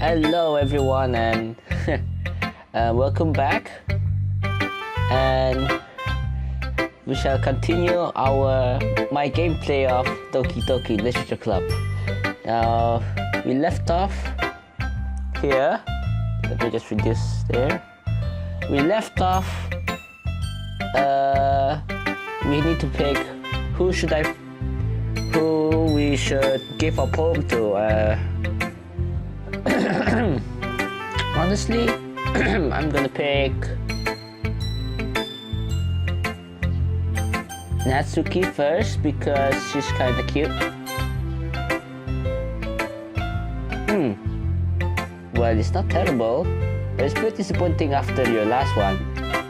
Hello everyone and welcome back, and we shall continue my gameplay of Doki Doki Literature Club. Now we left off here. Let me just reduce there. We left off. We need to pick who we should give a poem to. Honestly, I'm gonna pick Natsuki first because she's kinda cute. Well, it's not terrible, but it's pretty disappointing after your last one.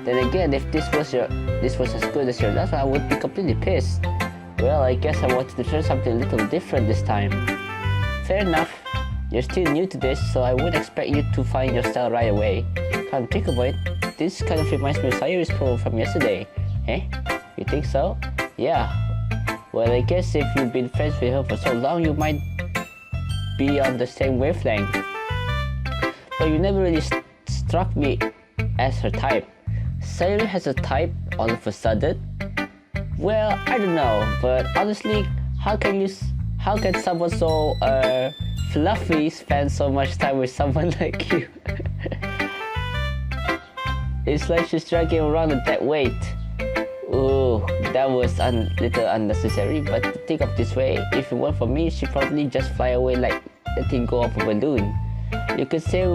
Then again, if this was as good as your last one, I would be completely pissed. Well, I guess I wanted to try something a little different this time. Fair enough. You're still new to this, so I wouldn't expect you to find your style right away. Come think about it, this kind of reminds me of Sayuri's poem from yesterday. Eh? You think so? Yeah. Well, I guess if you've been friends with her for so long, you might be on the same wavelength. But you never really struck me as her type. Sayuri has a type all of a sudden? Well, I don't know, but honestly, how can someone so fluffy spend so much time with someone like you? It's like she's dragging around a dead weight. Ooh, that was a little unnecessary, but to think of this way, if it weren't for me, she'd probably just fly away like letting go of a balloon. You could say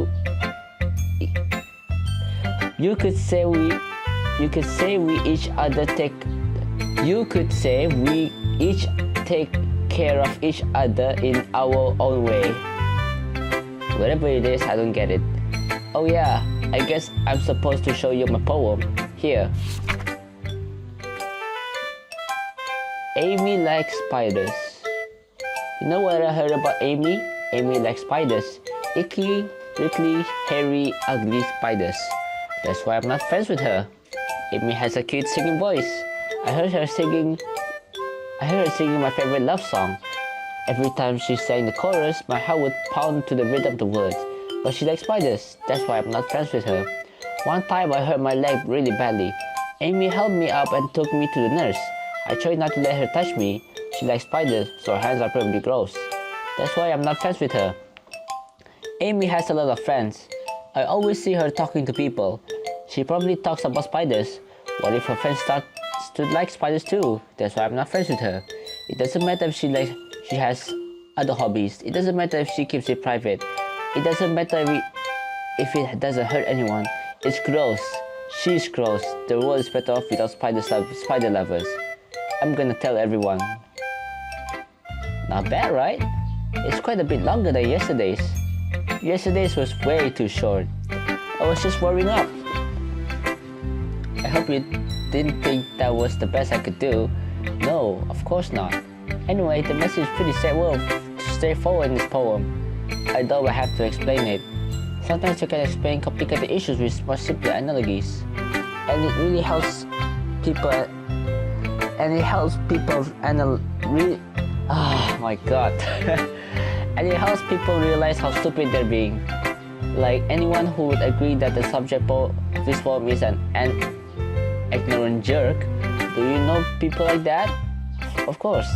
we each take care of each other in our own way. Whatever it is, I don't get it. Oh yeah, I guess I'm supposed to show you my poem. Here. Amy likes spiders. You know what I heard about Amy? Amy likes spiders. Icky, prickly, hairy, ugly spiders. That's why I'm not friends with her. Amy has a cute singing voice. I heard her singing my favorite love song. Every time she sang the chorus, my heart would pound to the rhythm of the words. But she likes spiders, that's why I'm not friends with her. One time I hurt my leg really badly. Amy held me up and took me to the nurse. I tried not to let her touch me. She likes spiders, so her hands are probably gross. That's why I'm not friends with her. Amy has a lot of friends. I always see her talking to people. She probably talks about spiders. What if her friends start to like spiders too? That's why I'm not friends with her. It doesn't matter if she has other hobbies. It doesn't matter if she keeps it private. It doesn't matter if it doesn't hurt anyone. It's gross. She's gross. The world is better off without spider lovers. I'm gonna tell everyone. Not bad, right? It's quite a bit longer than yesterday's. Yesterday's was way too short. I was just warming up. I hope you didn't think that was the best I could do. No, of course not. Anyway, the message is pretty straightforward in this poem. I don't have to explain it. Sometimes you can explain complicated issues with much simpler analogies. And it really helps people and it helps people realize how stupid they're being. Like anyone who would agree that the subject of this poem is an ignorant jerk. Do you know people like that? Of course.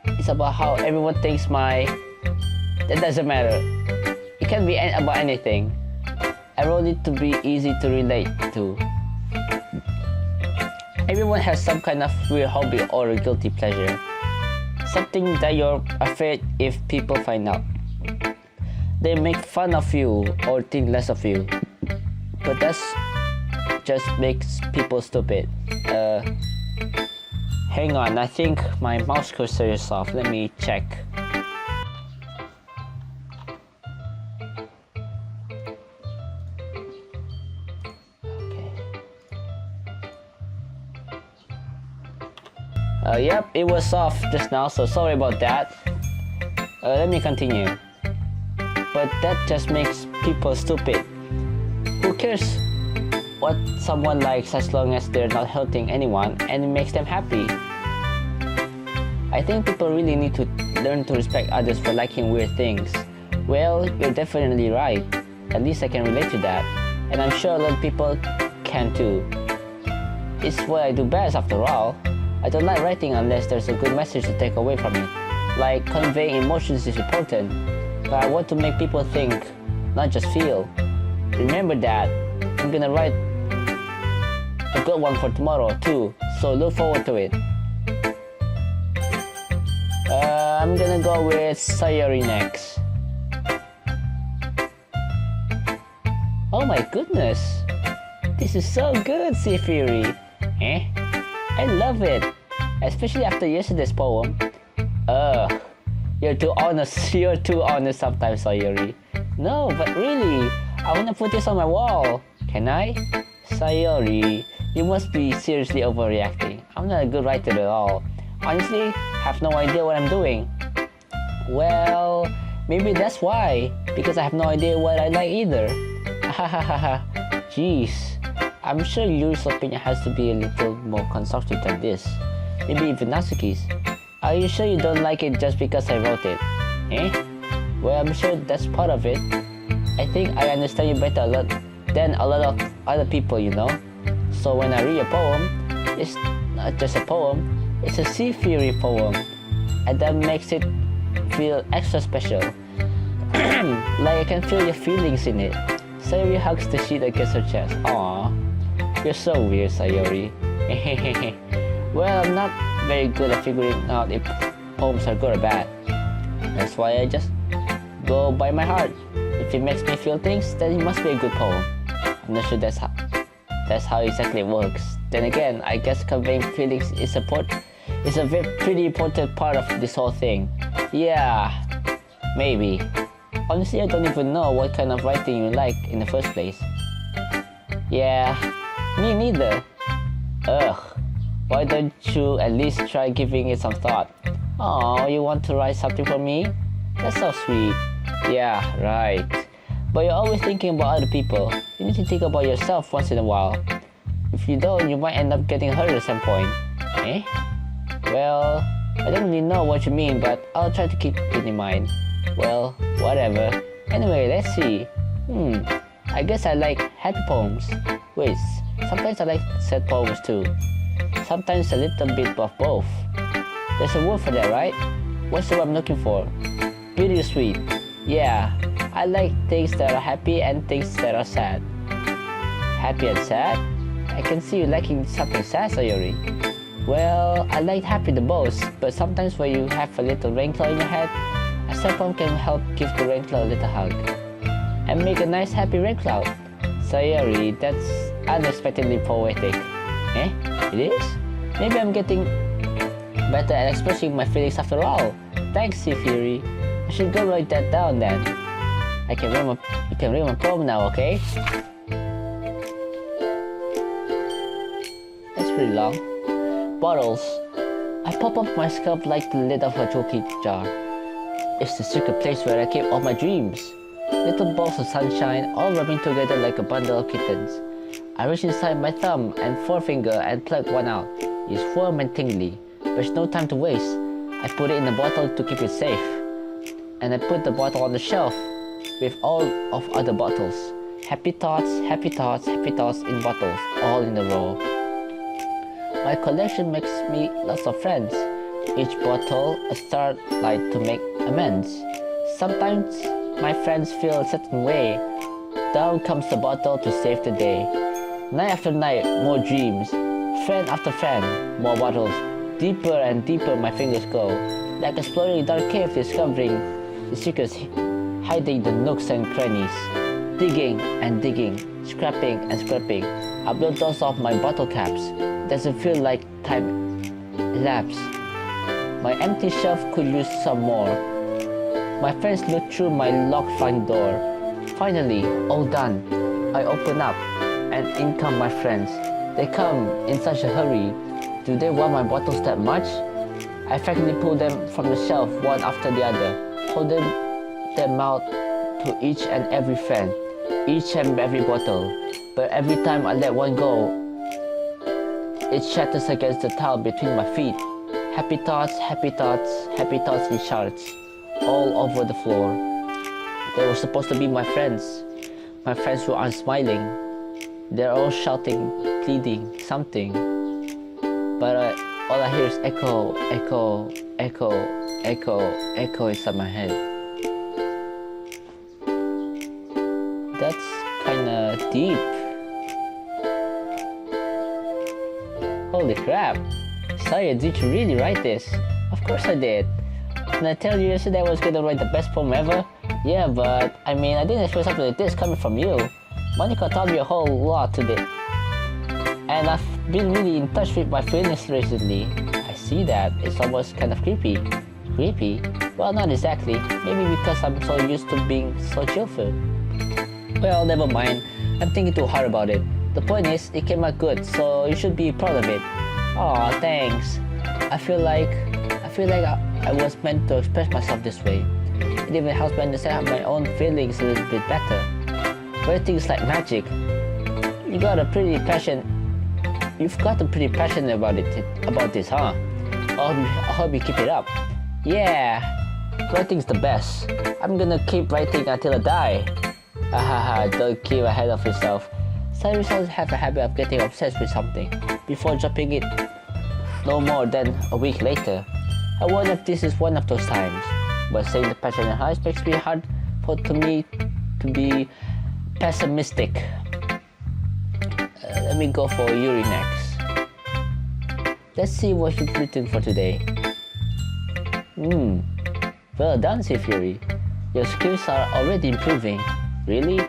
It's about how everyone thinks that doesn't matter. It can be about anything. I wrote it to be easy to relate to. Everyone has some kind of weird hobby or a guilty pleasure. Something that you're afraid if people find out. They make fun of you or think less of you. But that's just makes people stupid. Hang on, I think my mouse cursor is off. Let me check. Yep, it was off just now, so sorry about that. Let me continue. But that just makes people stupid. Who cares what someone likes as long as they're not hurting anyone and it makes them happy? I think people really need to learn to respect others for liking weird things. Well, you're definitely right. At least I can relate to that. And I'm sure a lot of people can too. It's what I do best after all. I don't like writing unless there's a good message to take away from it. Like conveying emotions is important, but I want to make people think, not just feel. Remember that. I'm gonna write a good one for tomorrow too, so look forward to it. I'm gonna go with Sayori next. Oh my goodness, this is so good, Sea Fury. I love it, especially after yesterday's poem. You're too honest. You're too honest sometimes, Sayori. No, but really, I wanna put this on my wall. Can I? Sayori, you must be seriously overreacting. I'm not a good writer at all. Honestly, have no idea what I'm doing. Well, maybe that's why. Because I have no idea what I like either. Hahaha. Jeez. I'm sure Yuri's opinion has to be a little more constructive than this. Maybe even Natsuki's. Are you sure you don't like it just because I wrote it? Well, I'm sure that's part of it. I think I understand you better than a lot of other people, you know? So when I read a poem, it's not just a poem, it's a Sea Fury poem. And that makes it feel extra special. Like I can feel your feelings in it. Sayori hugs the sheet against her chest. Aww. You're so weird, Sayori. Well, I'm not very good at figuring out if poems are good or bad. That's why I just go by my heart. If it makes me feel things, then it must be a good poem. I'm not sure that's how exactly it works. Then again, I guess conveying feelings is a pretty important part of this whole thing. Yeah, maybe. Honestly, I don't even know what kind of writing you like in the first place. Yeah, me neither. Ugh, why don't you at least try giving it some thought? Oh, you want to write something for me? That's so sweet. Yeah, right. But you're always thinking about other people. You need to think about yourself once in a while. If you don't, you might end up getting hurt at some point. Well, I don't really know what you mean, but I'll try to keep it in mind. Well, whatever. Anyway, let's see. I guess I like happy poems. Wait, sometimes I like sad poems too. Sometimes a little bit of both. There's a word for that, right? What's the word I'm looking for? Bittersweet. Yeah, I like things that are happy and things that are sad. Happy and sad? I can see you liking something sad, Sayori. Well, I like happy the most, but sometimes when you have a little rain cloud in your head, a sad poem can help give the rain cloud a little hug. And make a nice happy rain cloud. Sayori, that's unexpectedly poetic. It is? Maybe I'm getting better at expressing my feelings after all. Thanks, Sea Fury. I should go write that down then. You can read my poem now, okay? That's pretty long. Bottles. I pop up my scalp like the lid of a jockey jar. It's the secret place where I keep all my dreams. Little balls of sunshine all rubbing together like a bundle of kittens. I reach inside my thumb and forefinger and pluck one out. It's warm and tingly. There's no time to waste. I put it in a bottle to keep it safe. And I put the bottle on the shelf with all of other bottles. Happy thoughts, happy thoughts, happy thoughts in bottles, all in a row. My collection makes me lots of friends. Each bottle a starlight to make amends. Sometimes my friends feel a certain way. Down comes the bottle to save the day. Night after night, more dreams. Friend after friend, more bottles. Deeper and deeper my fingers go. Like exploring a dark cave, discovering the secrets hiding the nooks and crannies. Digging and digging, scrapping and scraping. I blow dust off my bottle caps. Doesn't feel like time elapsed. My empty shelf could use some more. My friends look through my locked front door. Finally, all done. I open up, and in come my friends. They come in such a hurry. Do they want my bottles that much? I frankly pull them from the shelf one after the other, holding them out to each and every friend, each and every bottle. But every time I let one go, it shatters against the tile between my feet. Happy thoughts, happy thoughts, happy thoughts in shards, all over the floor. supposed to be my friends. My friends who aren't smiling. They're all shouting, pleading, something. But all I hear is echo, echo, echo, echo, echo inside my head. That's kinda deep. Holy crap. Sorry, did you really write this? Of course I did. Didn't I tell you yesterday I was gonna write the best poem ever? Yeah, but I mean, I didn't expect something like this coming from you. Monica taught me a whole lot today. And I've been really in touch with my feelings recently. I see that. It's almost kind of creepy. Creepy? Well, not exactly. Maybe because I'm so used to being so cheerful. Well, never mind. I'm thinking too hard about it. The point is, it came out good, so you should be proud of it. Aw, thanks. I feel like I was meant to express myself this way. It even helps me understand my own feelings a little bit better. Writing is like magic. You've got a pretty passionate about this, huh? I hope you keep it up. Yeah, writing's the best. I'm gonna keep writing until I die. Don't keep ahead of yourself. Some writers have a habit of getting obsessed with something before dropping it no more than a week later. I wonder if this is one of those times. But saying the passion and heart makes me hard to me to be pessimistic. Let me go for Yuri next. Let's see what you've written for today. Well done, Sif Yuri. Your skills are already improving. Really?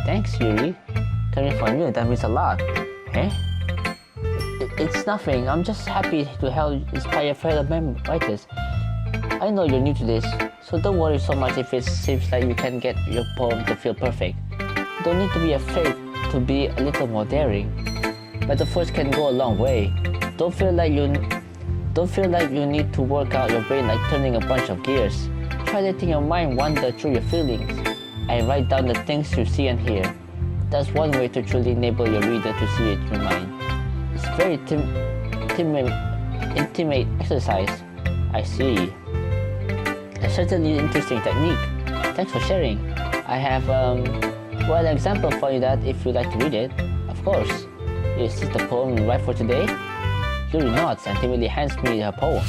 Thanks, Yuri. Coming from you, that means a lot. Eh? It's nothing. I'm just happy to help inspire fellow writers. I know you're new to this, so don't worry so much if it seems like you can't get your poem to feel perfect. You don't need to be afraid to be a little more daring. Metaphors can go a long way. Don't feel like you need to work out your brain like turning a bunch of gears. Try letting your mind wander through your feelings and write down the things you see and hear. That's one way to truly enable your reader to see it in your mind. It's a very intimate exercise. I see. A certainly interesting technique. Thanks for sharing. I have an example for you that if you'd like to read it. Of course. Is this the poem you write for today? Yuri nods and timidly hands me her poem.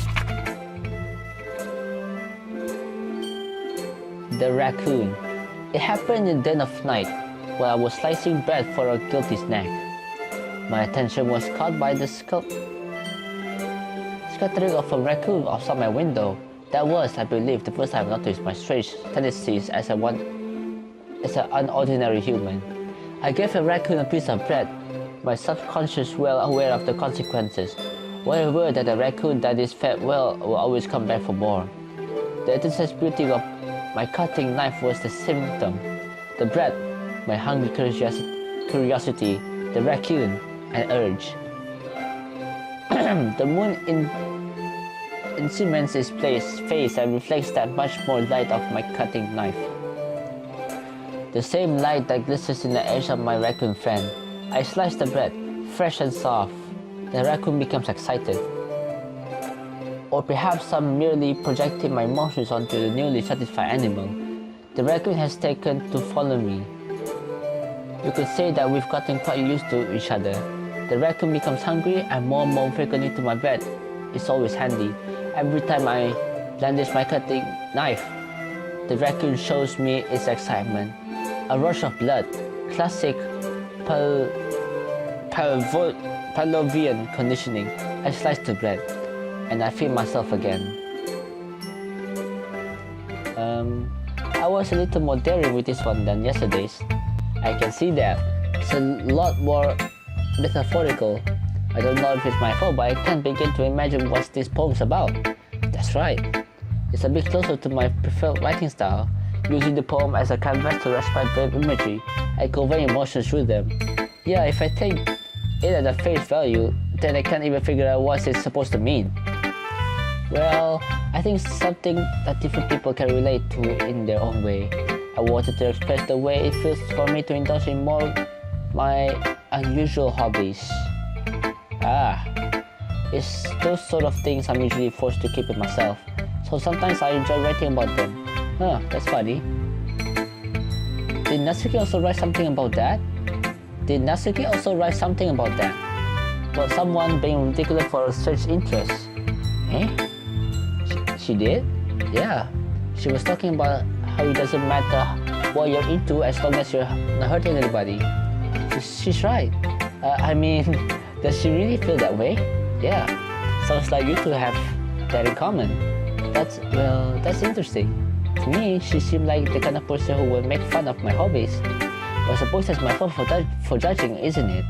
The Raccoon. It happened in the dead of night while I was slicing bread for a guilty snack. My attention was caught by the scattering of a raccoon outside my window. That was, I believe, the first time I noticed my strange tendencies as an unordinary human. I gave a raccoon a piece of bread, my subconscious well aware of the consequences, well aware that a raccoon that is fed well will always come back for more. The inaccessibility of my cutting knife was the symptom. The bread, my hungry curiosity, the raccoon, an urge. The moon cements its face and reflects that much more light of my cutting knife. The same light that glistens in the edge of my raccoon friend. I slice the bread, fresh and soft. The raccoon becomes excited. Or perhaps I'm merely projecting my emotions onto the newly satisfied animal. The raccoon has taken to follow me. You could say that we've gotten quite used to each other. The raccoon becomes hungry and more frequently to my bed. It's always handy. Every time I brandish my cutting knife, the raccoon shows me its excitement. A rush of blood, classic Pavlovian conditioning. I slice the bread, and I feel myself again. I was a little more daring with this one than yesterday's. I can see that. It's a lot more metaphorical. I don't know if it's my fault, but I can't begin to imagine what this poem's about. That's right. It's a bit closer to my preferred writing style, using the poem as a canvas to express brave imagery and convey emotions through them. Yeah, if I take it at a face value, then I can't even figure out what it's supposed to mean. Well, I think it's something that different people can relate to in their own way. I wanted to express the way it feels for me to indulge in more my unusual hobbies. It's those sort of things I'm usually forced to keep to myself, so sometimes I enjoy writing about them. That's funny. Did Natsuki also write something about that? Did Natsuki also write something about that? About someone being ridiculous for a strange interest? Eh? She did? Yeah. She was talking about how it doesn't matter what you're into as long as you're not hurting anybody. She's right. I mean, does she really feel that way? Yeah. Sounds like you two have that in common. That's interesting. To me, she seemed like the kind of person who would make fun of my hobbies. But I suppose that's my fault for judging, isn't it?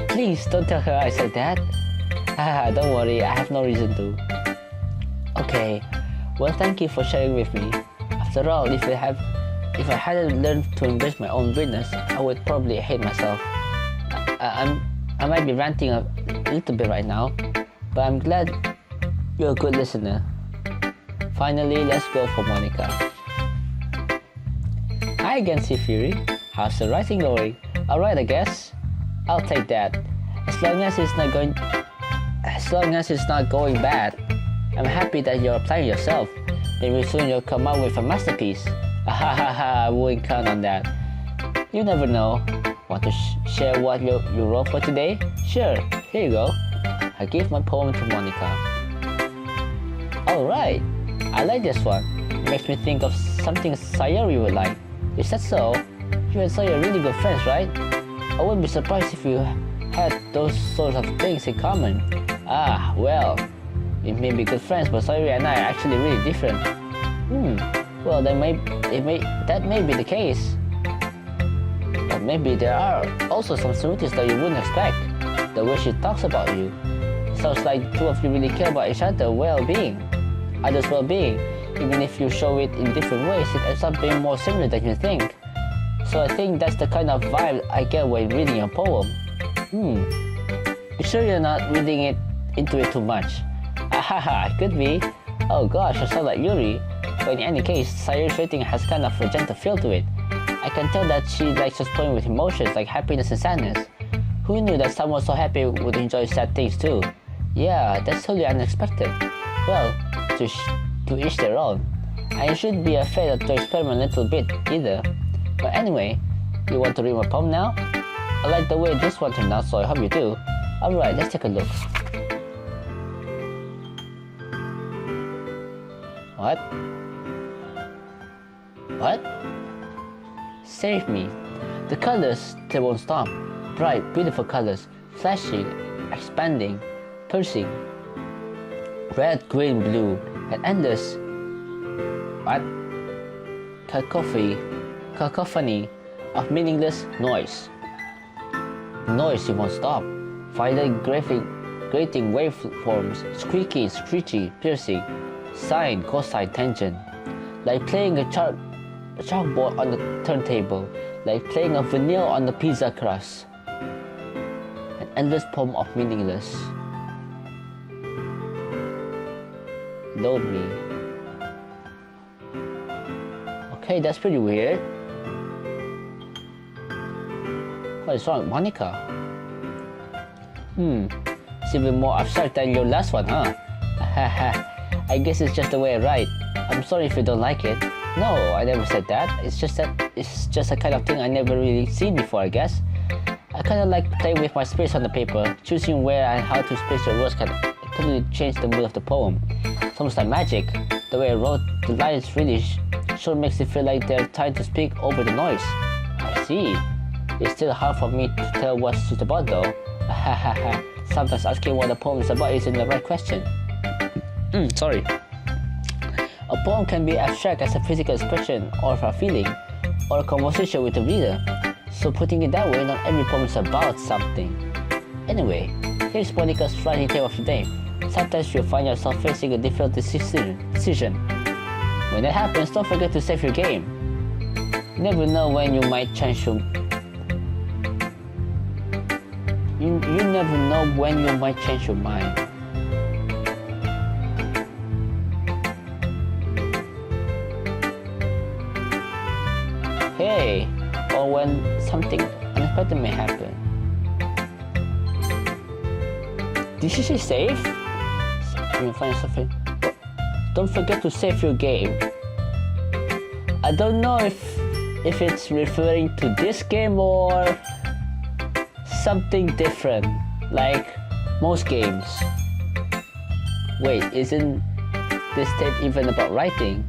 Please don't tell her I said that. Don't worry, I have no reason to. Okay, well, thank you for sharing with me. After all, if I hadn't learned to embrace my own weirdness, I would probably hate myself. I might be ranting a little bit right now, but I'm glad you're a good listener. Finally, let's go for Monica. Hi again, Sea Fury. How's the writing going? Alright, I guess. I'll take that. As long as it's not going bad. I'm happy that you're applying yourself. Maybe soon you'll come out with a masterpiece. I wouldn't count on that. You never know. Want to share what you wrote for today? Sure, here you go. I gave my poem to Monica. Alright, I like this one. It makes me think of something Sayori would like. Is that so? You and Sayori are really good friends, right? I wouldn't be surprised if you had those sorts of things in common. Well, we may be good friends, but Sayori and I are actually really different. Well, that may be the case. But maybe there are also some similarities that you wouldn't expect. The way she talks about you. It sounds like two of you really care about each other's well-being. Even if you show it in different ways, it ends up being more similar than you think. So I think that's the kind of vibe I get when reading your poem. You sure you're not reading into it too much? Could be. Oh gosh, I sound like Yuri. But in any case, Sayori's writing has kind of a gentle feel to it. I can tell that she likes just playing with emotions like happiness and sadness. Who knew that someone so happy would enjoy sad things too? Yeah, that's totally unexpected. Well, to each their own. And you shouldn't be afraid to experiment a little bit either. But anyway, you want to read my poem now? I like the way this one turned out, so I hope you do. Alright, let's take a look. What? Save me. The colors, they won't stop. Bright, beautiful colors, flashing, expanding, pulsing. Red, green, blue, and endless. What? Cacophony of meaningless noise. Noise, it won't stop. Violent, grating waveforms, squeaky, screechy, piercing, sine, cosine, tangent. Like playing a chalkboard on the turntable, like playing a vinyl on the pizza crust. An endless poem of meaningless. Load me. Okay, that's pretty weird. What is wrong with Monica? It's even more abstract than your last one, huh? I guess it's just the way I write. I'm sorry if you don't like it. No, I never said that. It's just a kind of thing I never really seen before, I guess. I kind of like playing with my space on the paper. Choosing where and how to space your words can totally change the mood of the poem. It's almost like magic. The way I wrote the lines really sure makes it feel like they're trying to speak over the noise. I see. It's still hard for me to tell what it's about though. Sometimes asking what a poem is about isn't the right question. Sorry. A poem can be abstract as a physical expression or a feeling, or a conversation with the reader. So putting it that way, not every poem is about something. Anyway, here's Monica's writing tale of the day. Sometimes you'll find yourself facing a difficult decision. When that happens, don't forget to save your game. You never know when you might change your... You never know when you might change your mind. Hey, or when something unexpected may happen. Did she say save? You find something. Don't forget to save your game. I don't know if if it's referring to this game or something different, like most games. Wait, isn't this tape even about writing?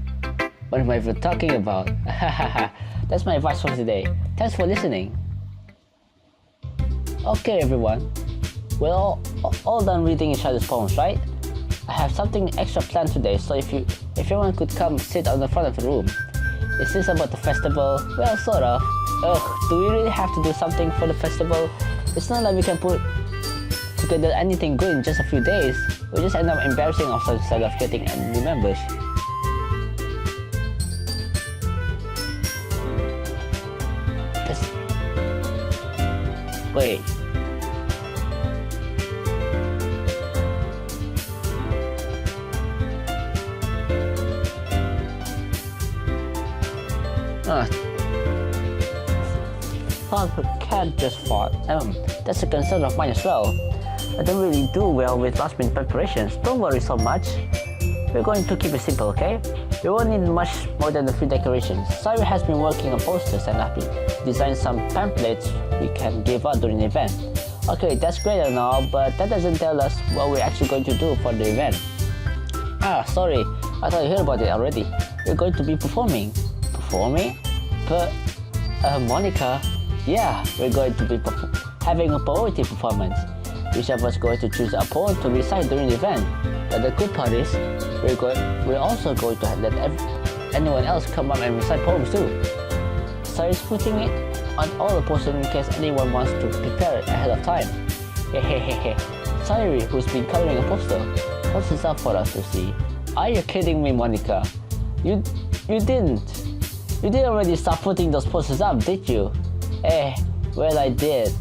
What am I even talking about? That's my advice for today. Thanks for listening. Okay everyone, we're all done reading each other's poems, right? I have something extra planned today, so if everyone could come sit on the front of the room. Is this about the festival? Well, sort of. Ugh, do we really have to do something for the festival? It's not like we can put together anything good in just a few days. We just end up embarrassing ourselves instead of getting any members. Wait. The cat just fought. That's a concern of mine as well. I don't really do well with last minute preparations. Don't worry so much. We're going to keep it simple, okay? We won't need much more than a few decorations. Sayuri has been working on posters and I've designed some pamphlets we can give out during the event. Okay, that's great and all, but that doesn't tell us what we're actually going to do for the event. Sorry. I thought you heard about it already. We're going to be performing. Performing? But, Monica, yeah, we're going to be having a poetry performance. Each of us going to choose a poem to recite during the event. But the good part is, we're also going to let anyone else come up and recite poems too. Sayuri's putting it on all the posters in case anyone wants to prepare it ahead of time. Hehehehe. Sayuri, who's been coloring a poster, puts this up for us to see. Are you kidding me, Monica? You didn't. You didn't already start putting those posters up, did you? Well, I did.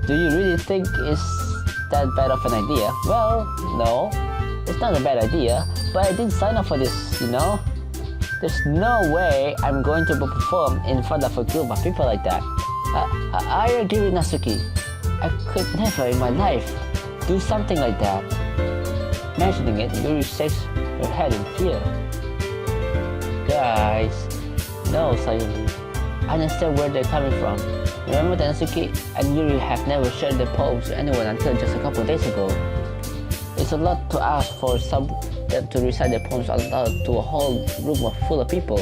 Do you really think it's that bad of an idea? Well, no, it's not a bad idea, but I didn't sign up for this, you know? There's no way I'm going to perform in front of a group of people like that. I agree with Natsuki. I could never in my life do something like that. Imagining it, Yuri shakes her head in fear. Guys, no, Sayuri. I understand where they're coming from. Remember that Natsuki and Yuri have never shared their poems to anyone until just a couple of days ago. It's a lot to ask for them to recite their poems out loud to a whole room full of people.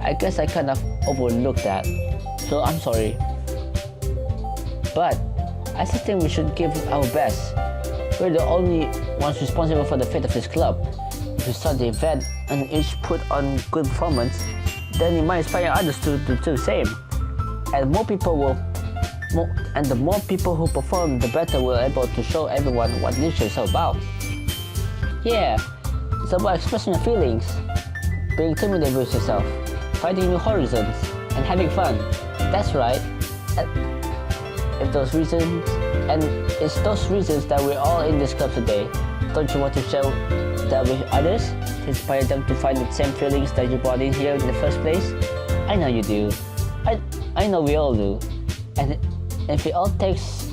I guess I kind of overlooked that, so I'm sorry. But I still think we should give our best. We're the only ones responsible for the fate of this club. If we start the event and each put on good performance, then it might inspire others to do the same. And the more people who perform, the better we're able to show everyone what literature is all about. Yeah, it's about expressing your feelings, being timid with yourself, finding new horizons, and having fun. That's right. It's those reasons that we're all in this club today. Don't you want to share that with others, to inspire them to find the same feelings that you brought in here in the first place? I know you do. I know we all do. And if it all takes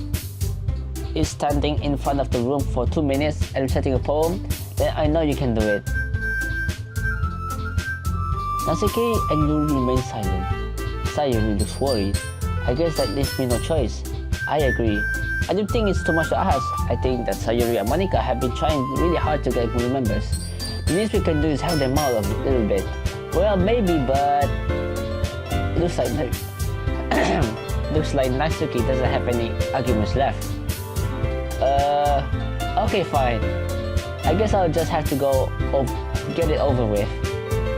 is standing in front of the room for 2 minutes and reciting a poem, then I know you can do it. Natsuki and Yuri remain silent. Sayuri looks worried. I guess that leaves me no choice. I agree. I don't think it's too much to ask. I think that Sayuri and Monica have been trying really hard to get new members. The least we can do is help them out a little bit. Well, maybe, but it looks like Natsuki doesn't have any arguments left. Okay, fine. I guess I'll just have to get it over with.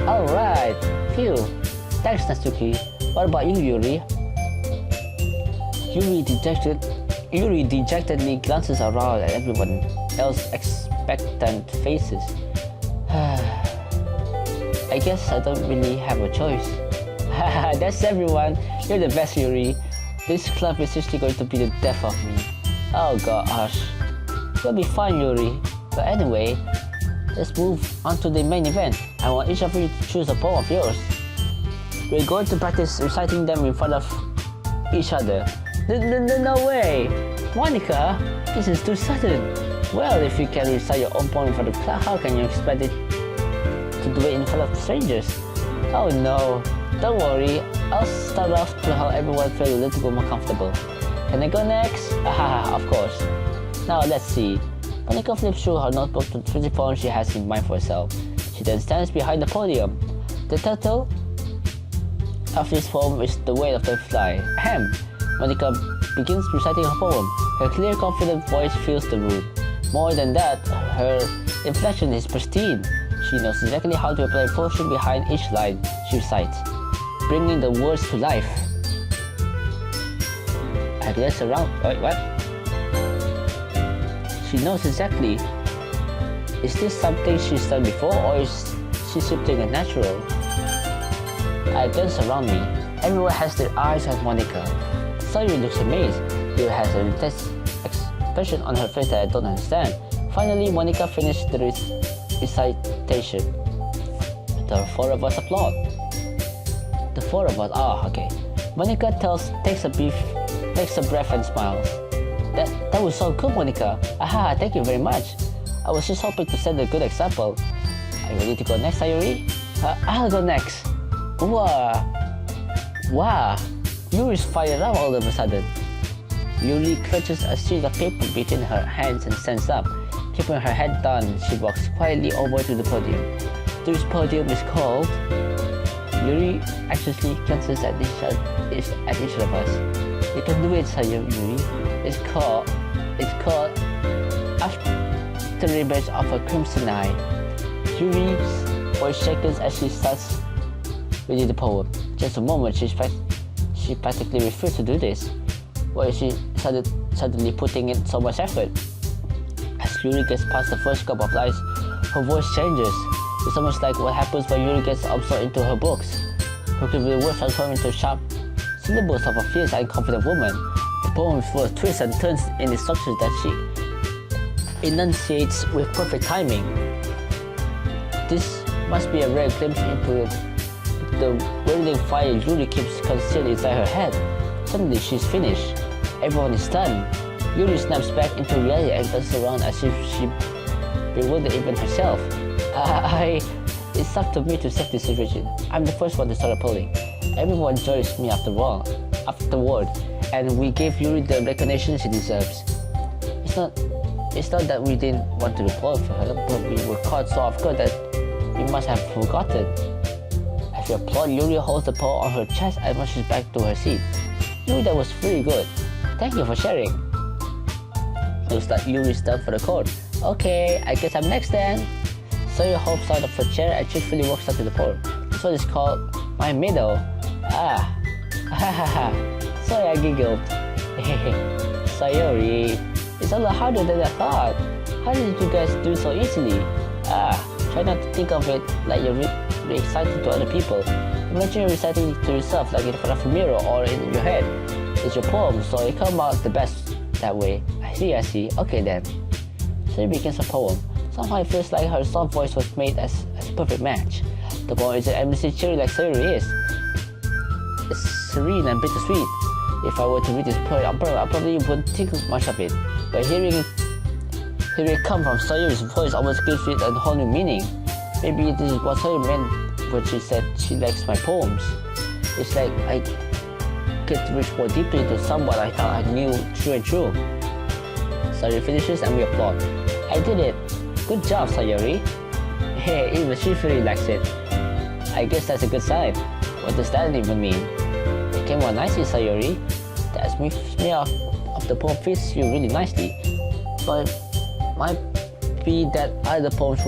Alright, phew. Thanks, Natsuki. What about you, Yuri? Yuri dejectedly glances around at everyone else's expectant faces. I guess I don't really have a choice. That's everyone. You're the best, Yuri. This club is seriously going to be the death of me. Oh gosh. It'll be fun, Yuri. But anyway, let's move on to the main event. I want each of you to choose a poem of yours. We're going to practice reciting them in front of each other. No way! Monica, this is too sudden. Well, if you can recite your own poem in front of the class, how can you expect it to do it in front of strangers? Oh no, Don't worry, I'll start off to help everyone feel a little bit more comfortable. Can I go next? Haha, of course. Now let's see. Monica flips through her notebook to the poem she has in mind for herself. She then stands behind the podium. The title of this poem is The Weight of the Fly. Ahem! Monica begins reciting her poem. Her clear, confident voice fills the room. More than that, her inflection is pristine. She knows exactly how to apply potion behind each line she recites, bringing the words to life. I glance around. Wait, what? She knows exactly. Is this something she's done before, or is she simply a natural? I glance around me. Everyone has their eyes on Monica. Sayuri looks amazed. Yuri has an intense expression on her face that I don't understand. Finally, Monica finished the recitation. The four of us applaud. The four of us. Okay. Monica takes a breath and smiles. That was so good, Monica. Aha, thank you very much. I was just hoping to set a good example. Are you ready to go next, Sayuri? I'll go next. Wow. Yuri's fired up all of a sudden. Yuri clutches a sheet of paper between her hands and stands up. Keeping her head down, she walks quietly over to the podium. This podium is called... Yuri anxiously glances at each of us. You can do it, Sayuri. It's called After the Image of a Crimson Eye. Yuri's voice shakes as she starts reading the poem. Just a moment, she practically refused to do this. Why is she suddenly putting in so much effort? As Yuri gets past the first couple of lines, her voice changes. It's almost like what happens when Yuri gets absorbed into her books. Her words transform into sharp syllables of a fierce and confident woman. The poem is full of twists and turns in the structures that she enunciates with perfect timing. This must be a rare glimpse into the whirling fire Yuri keeps concealed inside her head. Suddenly she's finished. Everyone is stunned. Yuri snaps back into reality and turns around as if she bewildered even herself. It's up to me to save this situation. I'm the first one to start polling. Everyone joins me afterward, and we gave Yuri the recognition she deserves. It's not that we didn't want to applaud for her, but we were caught so off guard that we must have forgotten. As we applaud, Yuri holds the paw on her chest and rushes back to her seat. Yuri, that was really good. Thank you for sharing. Looks like Yuri's done for the court. Okay, I guess I'm next then. Sayuri hops out of her chair and cheerfully walks up to the pole. This one is called My Meadow. Sorry, I giggled. Sayuri, it's a lot harder than I thought. How did you guys do it so easily? Try not to think of it like you're really excited to other people. Imagine you're reciting it to yourself like in front of a mirror or in your head. It's your poem, so it comes out the best that way. I see. Okay then. Sayuri begins her poem. Somehow it feels like her soft voice was made as a perfect match. The poem isn't endlessly cheery like Sayuri is. It's serene and bittersweet. If I were to read this poem, I probably wouldn't think much of it. But hearing it come from Sayuri's voice almost gives it a whole new meaning. Maybe this is what Sayuri meant when she said she likes my poems. It's like I get to reach more deeply into someone I thought I knew true. Sayuri finishes and we applaud. I did it! Good job, Sayuri! Hey, even she really likes it. I guess that's a good sign. What does that even mean? It came out nicely, Sayuri. That smear of the poem fits you really nicely. But might be that other poems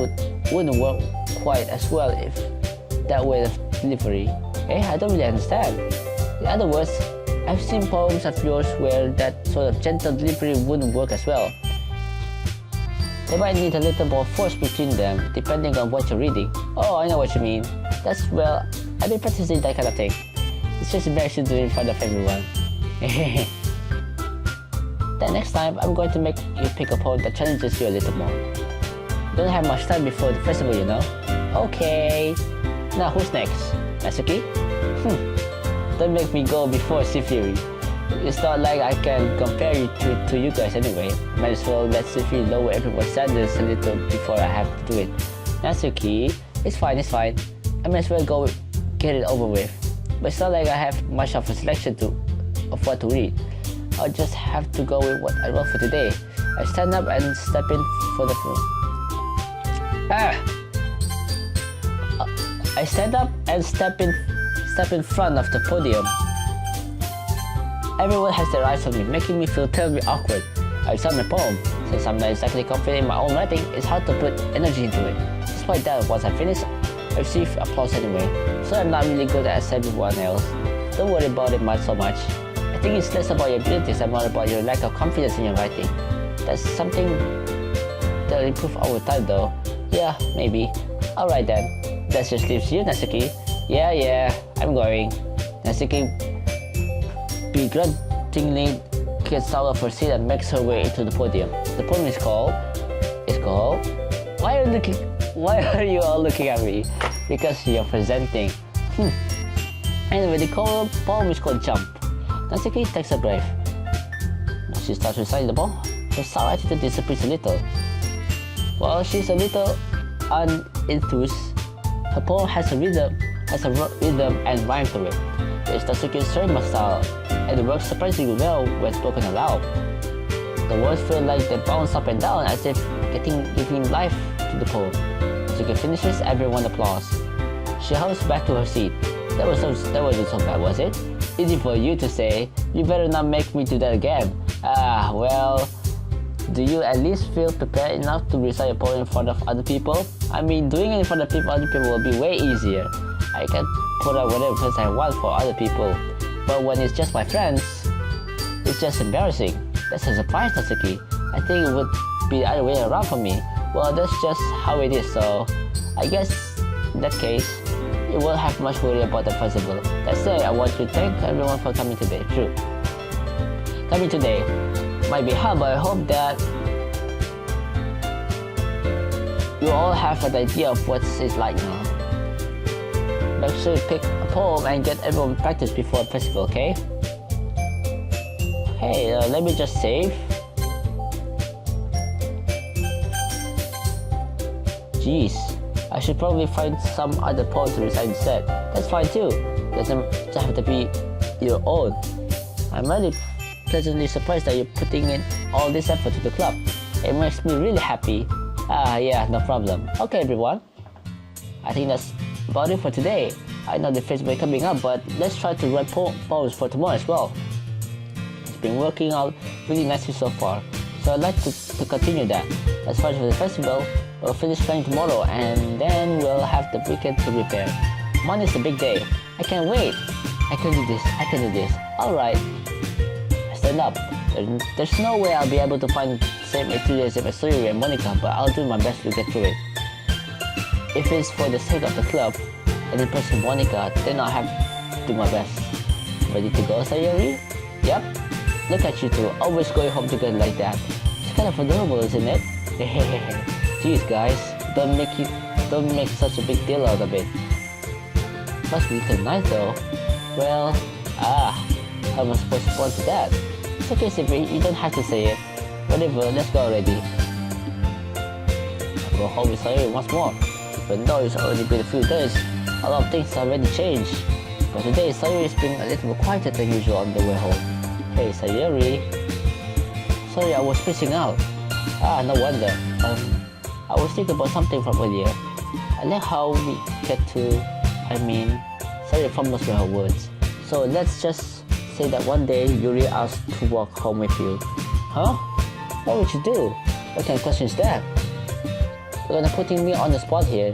wouldn't work quite as well if that way of delivery. I don't really understand. In other words, I've seen poems of yours where that sort of gentle delivery wouldn't work as well. They might need a little more force between them, depending on what you're reading. Oh, I know what you mean. I've been practicing that kind of thing. It's just embarrassing to do it in front of everyone. Then next time, I'm going to make you pick a poem that challenges you a little more. Don't have much time before the festival, you know. Okay. Now who's next? Natsuki? Don't make me go before Sifiri. It's not like I can compare you to you guys anyway. Might as well let Sifiri lower everyone's standards a little before I have to do it. Natsuki, it's fine. I might as well go get it over with. but it's not like I have much of a selection of what to read. I'll just have to go with what I wrote for today. I stand up and step in for the I stand up and step in front of the podium. Everyone has their eyes on me, making me feel terribly awkward. I start my poem. Since I'm not exactly confident in my own writing, it's hard to put energy into it. Despite that, once I finish, I receive applause anyway, so I'm not really good as everyone else. Don't worry about it so much. I think it's less about your abilities and more about your lack of confidence in your writing. That's something that'll improve over time though. Yeah, maybe. Alright then. That just leaves you, Natsuki. Yeah, I'm going. Natsuki begrudgingly gets out of her seat and makes her way into the podium. The poem is called... Why are you all looking at me? Because you're presenting. Anyway, the poem is called Jump. Natsuki takes a breath. As she starts reciting the poem, her sour attitude disappears a little. While she's a little unenthused, her poem has a rhythm and rhyme to it. It's Natsuki's trademark style, and it works surprisingly well when spoken aloud. The words feel like they bounce up and down as if giving life to the poem. Natsuki finishes, everyone applauds. She hurries back to her seat. That wasn't so bad, was it? Easy for you to say. You better not make me do that again. Well, do you at least feel prepared enough to recite a poem in front of other people? I mean, doing it in front of other people will be way easier. I can put out whatever verse I want for other people, but when it's just my friends, it's just embarrassing. That's a surprise, Natsuki. I think it would be the other way around for me. Well, that's just how it is, so I guess in that case, you won't have much worry about the festival. That said, I want to thank everyone for coming today. True. Coming today might be hard, but I hope that you all have an idea of what it's like now. Make sure you pick a poem and get everyone practice before the festival, okay? Hey, let me just save. Jeez, I should probably find some other poem to recite instead. That's fine too. Doesn't just have to be your own. I'm really pleasantly surprised that you're putting in all this effort to the club. It makes me really happy. Yeah, no problem. Okay, everyone. I think that's about it for today. I know the festival is coming up, but let's try to write poems for tomorrow as well. It's been working out really nicely so far, so I'd like to continue that. As far as for the festival, we'll finish planning tomorrow, and then we'll have the weekend to prepare. Monday's a big day. I can't wait. I can do this. Alright. Stand up. There's no way I'll be able to find the same enthusiasm as Sayuri and Monica, but I'll do my best to get through it. If it's for the sake of the club and impressing Monica, then I'll have to do my best. Ready to go, Sayuri? Yep. Look at you two, always going home together like that. It's kind of adorable, isn't it? Jeez, guys, don't make such a big deal out of it. Must be tonight though. Well, how am I supposed to respond to that? It's okay, Sivri, you don't have to say it. Whatever, let's go already. I'll go home with Sayuri once more. Even though it's already been a few days, a lot of things have already changed. But today, Sayuri's been a little quieter than usual on the way home. Hey, Sayuri. Sorry, I was spacing out. No wonder. I was thinking about something from earlier. I like how we get to, Sayuri fumbles with her words. So let's just say that one day Yuri asked to walk home with you. Huh? What would you do? What kind of question is that? You're gonna putting me on the spot here.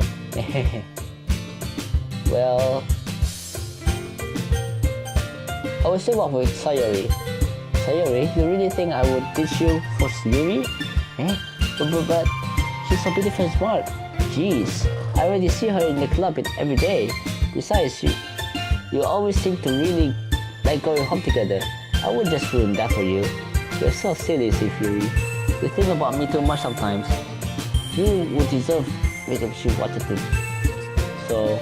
Well, I will still walk with Sayuri. Sayuri, you really think I would ditch you for Yuri? But she's so beautiful and smart. Jeez, I already see her in the club every day. Besides, you always seem to really like going home together. I would just ruin that for you. You're so silly, Yuri. You think about me too much sometimes. You would deserve it if you wanted to. So,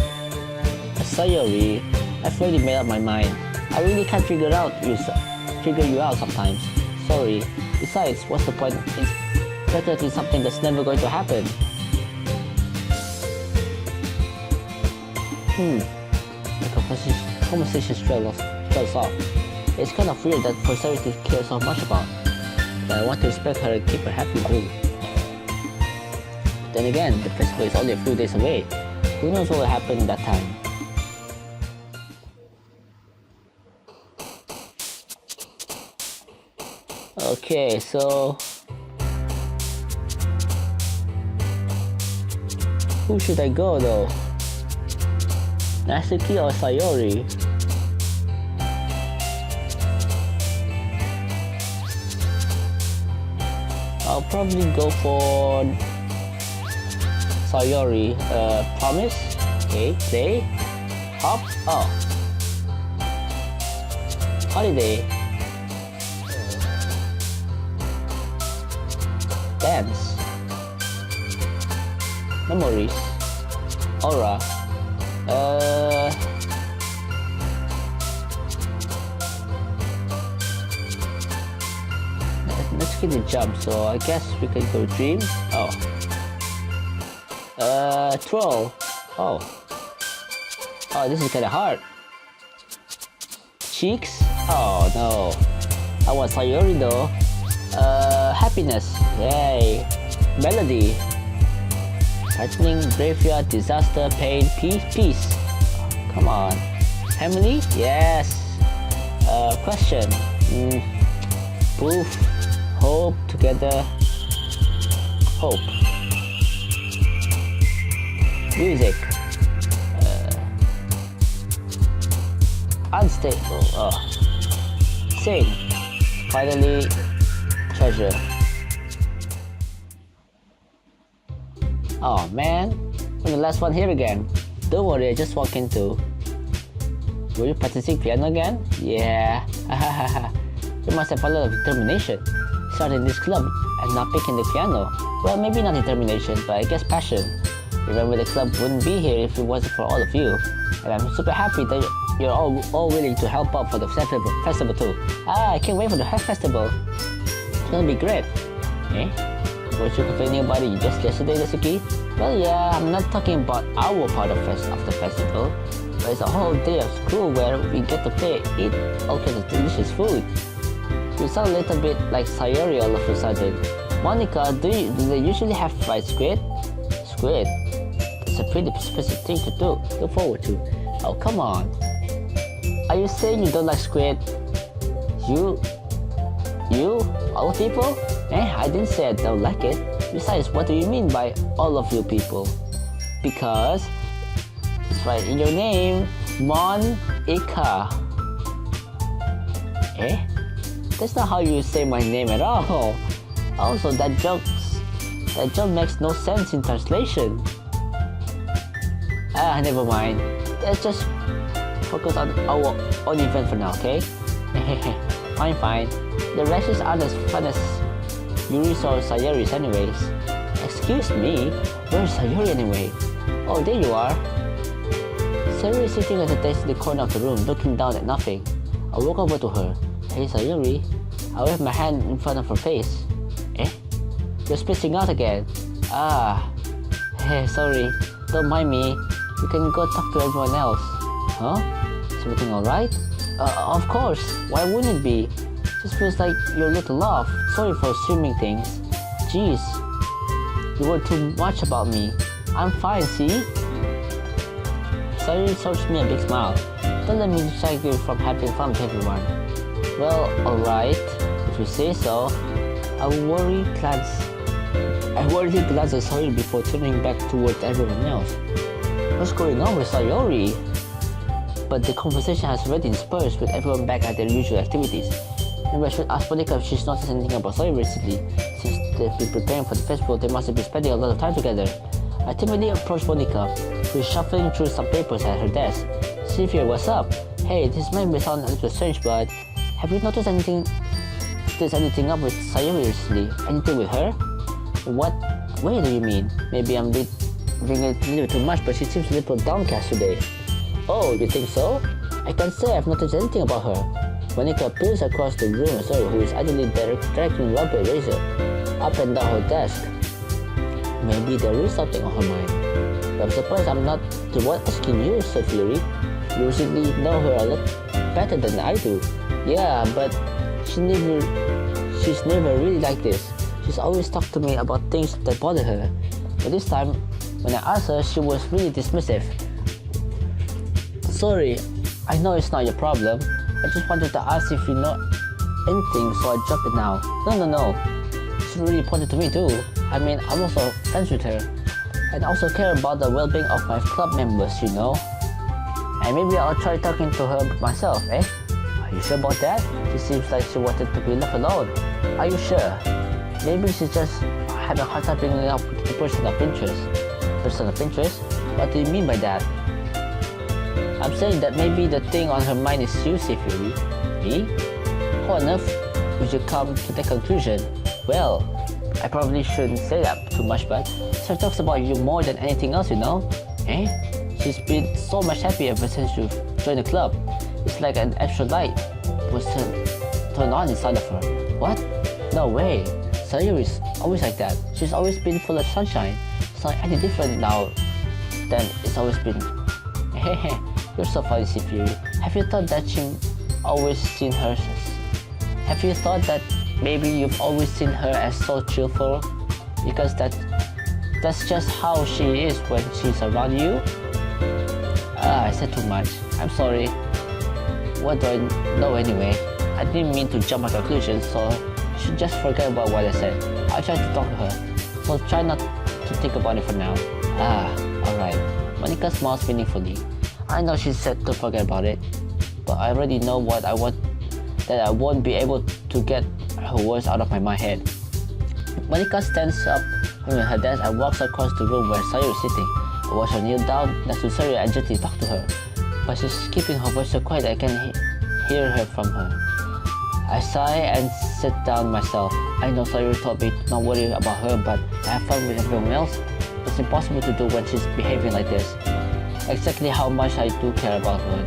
Sayuri, I've already made up my mind. I really can't figure you out sometimes. Sorry. Besides, what's the point? It's better to something that's never going to happen. The conversation trails off. It's kind of weird that for Sayori to care so much about, but I want to respect her and keep her happy too. Then again, the festival is only a few days away. Who knows what will happen that time? Okay, so who should I go though? Natsuki or Sayori? I'll probably go for Sayori. Promise? Okay, play. Hop? Oh. Holiday. Dance. Memories. Aura. Let's get the jump, so I guess we can go dream. Oh. Troll. Oh. Oh, this is kinda hard. Cheeks? Oh no. I want Sayori though. Happiness. Yay. Melody. Lightning, graveyard, disaster, pain, peace. Come on. Harmony? Yes. Question. Proof. Hope. Together. Hope. Music. Unstable. Sing. Finally. Treasure. Oh man, I'm the last one here again. Don't worry, I just walked into. Were you practicing piano again? Yeah. You must have a lot of determination. Starting this club and not picking the piano. Well, maybe not determination, but I guess passion. Remember, the club wouldn't be here if it wasn't for all of you. And I'm super happy that you're all willing to help out for the festival too. I can't wait for the festival. It's gonna be great. Eh? Weren't you complaining about it just yesterday, Natsuki? Well, yeah, I'm not talking about our part of the festival, but it's a whole day of school where we get to play, eat all kinds of delicious food. You sound a little bit like Sayori all of a sudden. Monica, do they usually have fried squid? Squid? That's a pretty specific thing to look forward to. Oh, come on. Are you saying you don't like squid? You? All people? I didn't say I don't like it. Besides, what do you mean by all of you people? Because it's right in your name, Monica. That's not how you say my name at all. Also, that joke makes no sense in translation. Never mind. Let's just focus on our own event for now, okay? Fine. The races aren't as fun as Yuri's or Sayori's anyways. Excuse me? Where's Sayori anyway? Oh, there you are. Sayori is sitting at the desk in the corner of the room, looking down at nothing. I walk over to her. Hey, Sayori. I wave my hand in front of her face. You're spacing out again. Hey, sorry. Don't mind me. You can go talk to everyone else. Huh? Is everything alright? Of course. Why wouldn't it be? Just feels like you're a little off. Sorry for assuming things. Jeez. You worry too much about me. I'm fine, see? Sayori shows me a big smile. Don't let me distract you from having fun with everyone. Well, alright. If you say so. I worriedly glance at Sayori before turning back towards everyone else. What's going on with Sayori? But the conversation has already dispersed with everyone back at their usual activities. Maybe I should ask Monica if she's noticed anything about Sayori recently. Since they've been preparing for the festival, they must have been spending a lot of time together. I timidly approached Monica, who is shuffling through some papers at her desk. Sylvia, what's up? Hey, this might sound a little strange, but have you noticed anything up with Sayori recently? Anything with her? What way do you mean? Maybe I'm being a little too much, but she seems a little downcast today. Oh, you think so? I can't say I've noticed anything about her. Monica peers across the room at Sayori, who is idly directing rubber eraser up and down her desk. Maybe there is something on her mind. But I'm surprised I'm not the one asking you, Sophie. You recently know her a lot better than I do. Yeah, but she's never really like this. She's always talked to me about things that bother her. But this time, when I asked her, she was really dismissive. Sorry, I know it's not your problem. I just wanted to ask if you know anything, so I dropped it now. No. She's really important to me too. I mean, I'm also friends with her. And I also care about the well-being of my club members, you know. And maybe I'll try talking to her myself, eh? Are you sure about that? She seems like she wanted to be left alone. Are you sure? Maybe she's just having a hard time bringing up the person of interest. Person of interest? What do you mean by that? I'm saying that maybe the thing on her mind is you, Fury. Me? How on earth would you come to that conclusion? Well, I probably shouldn't say that too much, but she talks about you more than anything else, you know? Eh? She's been so much happier ever since you've joined the club. It's like an extra light was turned on inside of her. What? No way. Sayuri is always like that. She's always been full of sunshine. It's not any different now than it's always been. Hehe, you're so funny, Fury. Have you thought that maybe you've always seen her as so cheerful? Because that's just how she is when she's around you? I said too much. I'm sorry. What do I know anyway? I didn't mean to jump at conclusions, so you should just forget about what I said. I'll try to talk to her, so try not to think about it for now. Alright. Monica smiles meaningfully. I know she said to forget about it, but I already know what I want, that I won't be able to get her words out of my head. Monica stands up from her desk and walks across the room where Sayuri is sitting. I watch her kneel down next to Sayuri and gently talk to her, but she's keeping her voice so quiet I can hear her from her. I sigh and sit down myself. I know Sayuri told me to not worry about her, but I have fun with everyone else. It's impossible to do when she's behaving like this. Exactly how much I do care about her,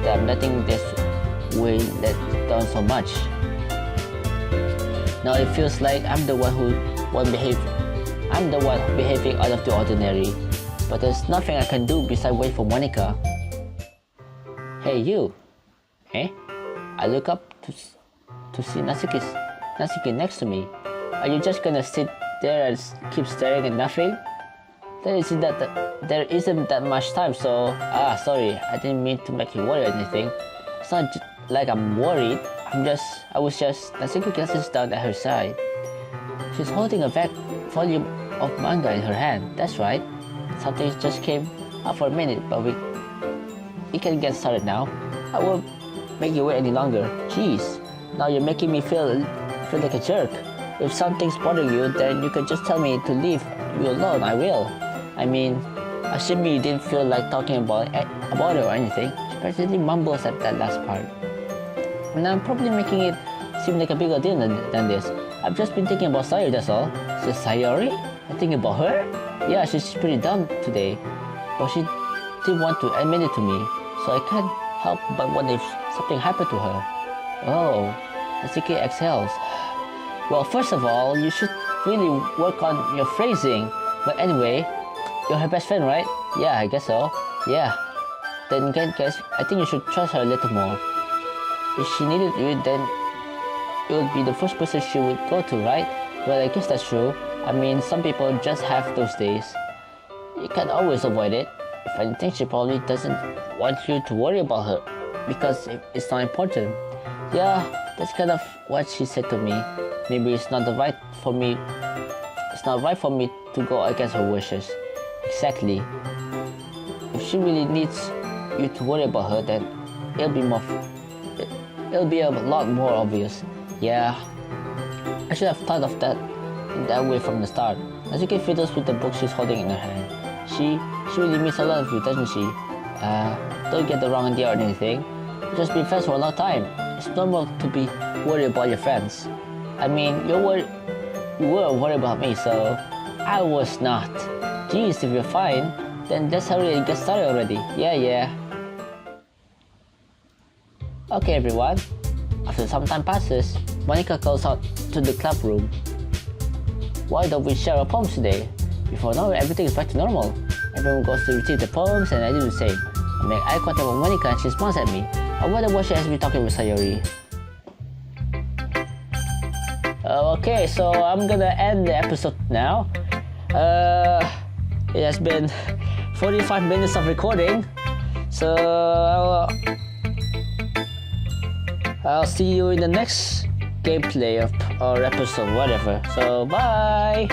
that I'm letting this weigh down so much. Now it feels like I'm the one behaving out of the ordinary. But there's nothing I can do besides wait for Monica. Hey you! Eh? I look up to see Natsuki next to me. Are you just gonna sit there and keep staring at nothing? There isn't that much time, so... sorry, I didn't mean to make you worry or anything. It's not like I'm worried. Natsuki glances down at her side. She's holding a volume of manga in her hand. That's right. Something just came up for a minute, but we can get started now. I won't make you wait any longer. Jeez, now you're making me feel like a jerk. If something's bothering you, then you can just tell me to leave you alone. I will. I mean, assuming you didn't feel like talking about it or anything. She practically mumbles at that last part. And I'm probably making it seem like a bigger deal than this. I've just been thinking about Sayuri, that's all. So Sayuri? I'm thinking about her? Yeah, she's pretty dumb today. But she didn't want to admit it to me. So I can't help but wonder if something happened to her. Oh, Natsuki exhales. Well, first of all, you should really work on your phrasing. But anyway, you're her best friend, right? Yeah, I guess so. Yeah. Then guess I think you should trust her a little more. If she needed you, then you would be the first person she would go to, right? Well, I guess that's true. I mean, some people just have those days. You can't always avoid it. If anything, she probably doesn't want you to worry about her because it's not important. Yeah, that's kind of what she said to me. Maybe it's not right for me to go against her wishes. Exactly. If she really needs you to worry about her, then it'll be a lot more obvious. Yeah, I should have thought of that in that way from the start. Natsuki fiddles with the book she's holding in her hand. She really means a lot of you, doesn't she? Don't get the wrong idea or anything. We've just been friends for a long time. It's normal to be worried about your friends. I mean, you were worried about me, so I was not. Geez, if you're fine, then let's hurry and get started already. Yeah. Okay, everyone. After some time passes, Monica calls out to the club room. Why don't we share our poems today? Before now, everything is back to normal. Everyone goes to retrieve the poems and I do the same. I make eye contact with Monica and she smiles at me. I wonder what she has been talking with Sayori. Okay, so I'm gonna end the episode now. It has been 45 minutes of recording. So I'll see you in the next gameplay or episode, whatever. So bye!